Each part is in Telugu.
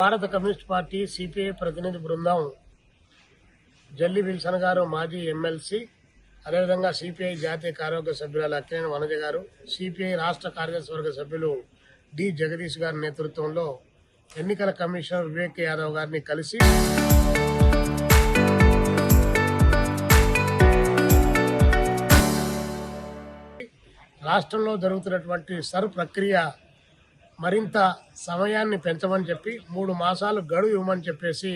భారత కమ్యూనిస్ట్ పార్టీ సిపిఐ ప్రతినిధి బృందం జల్లి విల్సన్ గారు మాజీ ఎమ్మెల్సీ, అదేవిధంగా సిపిఐ జాతీయ కార్యవర్గ సభ్యురాలు అక్కినేని వనజ గారు, సిపిఐ రాష్ట్ర కార్యవర్గ సభ్యులు డి జగదీష్ గారి నేతృత్వంలో ఎన్నికల కమిషనర్ వివేక్ యాదవ్ గారిని కలిసి రాష్ట్రంలో జరుగుతున్నటువంటి సర్ ప్రక్రియ మరింత సమయాన్ని పెంచమని చెప్పి 3 మాసాలు గడువు ఇవ్వమని చెప్పేసి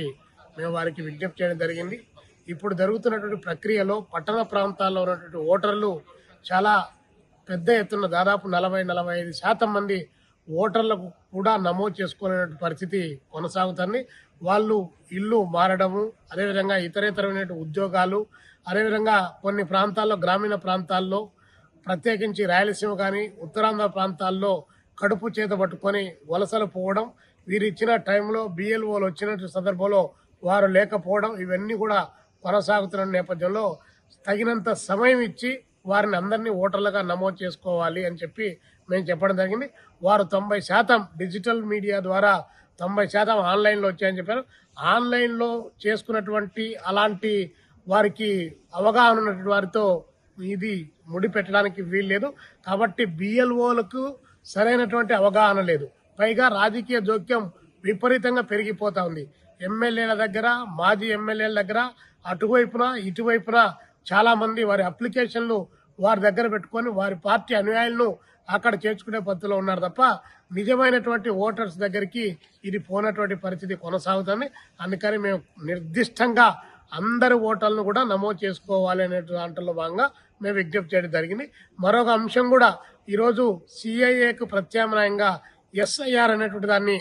మేము వారికి విజ్ఞప్తి చేయడం జరిగింది. ఇప్పుడు జరుగుతున్నటువంటి ప్రక్రియలో పట్టణ ప్రాంతాల్లో ఉన్నటువంటి ఓటర్లు చాలా పెద్ద ఎత్తున దాదాపు 40-45% మంది ఓటర్లకు కూడా నమోదు చేసుకోలేనటువంటి పరిస్థితి కొనసాగుతుంది. వాళ్ళు ఇల్లు మారడము, అదేవిధంగా ఇతరేతరమైన ఉద్యోగాలు, అదేవిధంగా కొన్ని ప్రాంతాల్లో గ్రామీణ ప్రాంతాల్లో ప్రత్యేకించి రాయలసీమ కానీ ఉత్తరాంధ్ర ప్రాంతాల్లో కడుపు చేత పట్టుకొని వలసలు పోవడం, వీరు ఇచ్చిన టైంలో బిఎల్ఓలు వచ్చిన సందర్భంలో వారు లేకపోవడం, ఇవన్నీ కూడా కొనసాగుతున్న నేపథ్యంలో తగినంత సమయం ఇచ్చి వారిని అందరినీ ఓటర్లుగా నమోదు చేసుకోవాలి అని చెప్పి మేము చెప్పడం జరిగింది. వారు 90% డిజిటల్ మీడియా ద్వారా 90% ఆన్లైన్లో వచ్చాయని చెప్పారు. ఆన్లైన్లో చేసుకున్నటువంటి అలాంటి వారికి అవగాహన ఉన్నటువంటి వారితో ఇది ముడి పెట్టడానికి వీల్లేదు. కాబట్టి బిఎల్ఓలకు సరైనటువంటి అవగాహన లేదు. పైగా రాజకీయ జోక్యం విపరీతంగా పెరిగిపోతా ఉంది. ఎమ్మెల్యేల దగ్గర, మాజీ ఎమ్మెల్యేల దగ్గర అటువైపున ఇటువైపున చాలా మంది వారి అప్లికేషన్లు వారి దగ్గర పెట్టుకొని వారి పార్టీ అనుయాయులను అక్కడ చేర్చుకునే పద్ధతిలో ఉన్నారు తప్ప నిజమైనటువంటి ఓటర్స్ దగ్గరికి ఇది పోనటువంటి పరిస్థితి కొనసాగుతుంది. అందుకని మేము నిర్దిష్టంగా అందరి ఓటర్లను కూడా నమోదు చేసుకోవాలి అనే దాంట్లో భాగంగా మేము విజ్ఞప్తి చేయడం జరిగింది. మరొక అంశం కూడా ఈరోజు సిఐఏకు ప్రత్యామ్నాయంగా ఎస్ఐఆర్ అనేటువంటి దాన్ని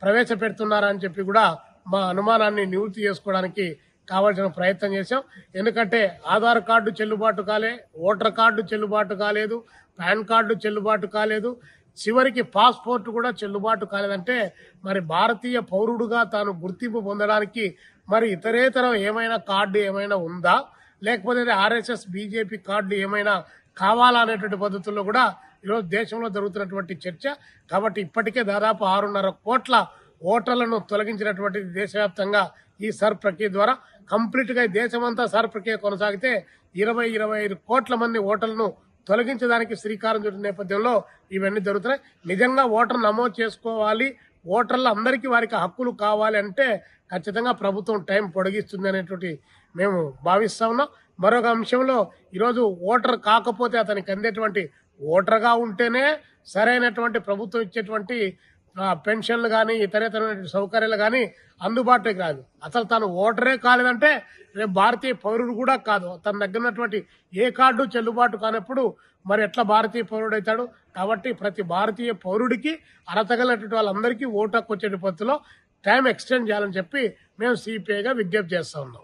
ప్రవేశపెడుతున్నారని చెప్పి కూడా మా అనుమానాన్ని నివృత్తి చేసుకోవడానికి కావాల్సిన ప్రయత్నం చేశాం. ఎందుకంటే ఆధార్ కార్డు చెల్లుబాటు కాలే, ఓటర్ కార్డు చెల్లుబాటు కాలేదు, పాన్ కార్డు చెల్లుబాటు కాలేదు, చివరికి పాస్పోర్ట్ కూడా చెల్లుబాటు కాలేదంటే మరి భారతీయ పౌరుడుగా తాను గుర్తింపు పొందడానికి మరి ఇతరేతరం ఏమైనా కార్డు ఏమైనా ఉందా, లేకపోతే ఆర్ఎస్ఎస్ బీజేపీ కార్డు ఏమైనా కావాలా అనేటువంటి పద్ధతుల్లో కూడా ఈరోజు దేశంలో జరుగుతున్నటువంటి చర్చ. కాబట్టి ఇప్పటికే దాదాపు 6.5 కోట్ల ఓటర్లను తొలగించినటువంటి దేశవ్యాప్తంగా ఈ సర్ ప్రక్రియ ద్వారా కంప్లీట్గా దేశమంతా సర్ ప్రక్రియ కొనసాగితే 20-25 కోట్ల మంది ఓటర్లను తొలగించడానికి శ్రీకారం చుట్టిన నేపథ్యంలో ఇవన్నీ జరుగుతున్నాయి. నిజంగా ఓటర్ నమోదు చేసుకోవాలి, ఓటర్లు అందరికీ వారికి హక్కులు కావాలి అంటే ఖచ్చితంగా ప్రభుత్వం టైం పొడిగిస్తుంది అనేటువంటి మేము భావిస్తా ఉన్నాం. మరొక అంశంలో ఈరోజు ఓటర్ కాకపోతే అతనికి అందేటువంటి ఓటర్గా ఉంటేనే సరైనటువంటి ప్రభుత్వం ఇచ్చేటువంటి పెన్షన్లు కానీ ఇతరేతరమైన సౌకర్యాలు కానీ అందుబాటులోకి రాదు. అసలు తను ఓటరే కాలేదంటే రేపు భారతీయ పౌరుడు కూడా కాదు. తన దగ్గర ఉన్నటువంటి ఏ కార్డు చెల్లుబాటు కానప్పుడు మరి ఎట్లా భారతీయ పౌరుడు అవుతాడు? కాబట్టి ప్రతి భారతీయ పౌరుడికి అర్హతగలటువంటి వాళ్ళందరికీ ఓటు హక్కు వచ్చే పద్ధతిలో టైం ఎక్స్టెండ్ చేయాలని చెప్పి మేము సిపిఐగా విజ్ఞప్తి చేస్తా ఉన్నాం.